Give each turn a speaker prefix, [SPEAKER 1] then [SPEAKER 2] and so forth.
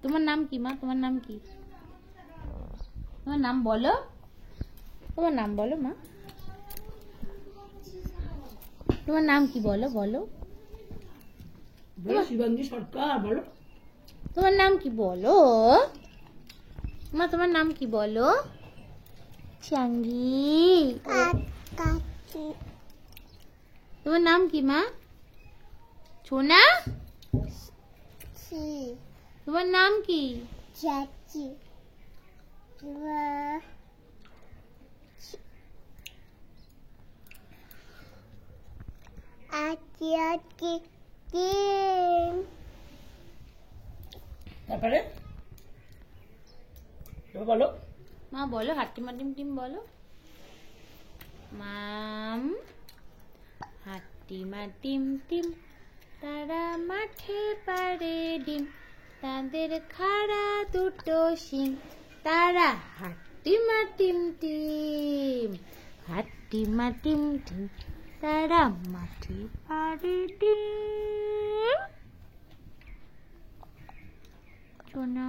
[SPEAKER 1] তোমার নাম কি মা? তোমার নাম কি? তোমার নাম বলো, তোমার নাম বলো মা। তোমার নাম কি বলো? বলো
[SPEAKER 2] শিবাঙ্গী সরকার। বলো
[SPEAKER 1] তোমার নাম কি বলো মা। তোমার নাম কি বলো? চাঙ্গি। তোমার নাম কি মা? সোনা। তোমার নাম কি? চাচি।
[SPEAKER 2] তারপরে বলো
[SPEAKER 1] মা বলো হাট্টিমা টিম টিম বলো। মাম হাট্টিমা টিম টিম, তারা মাঠে পাড়ে ডিম, তাদের খাড়া দুটো শিং, তারা হাট্টিমা টিম টিম। হাট্টিমা টিম টিম, তারা মাঠে পাড়ে ডিম। সোনা।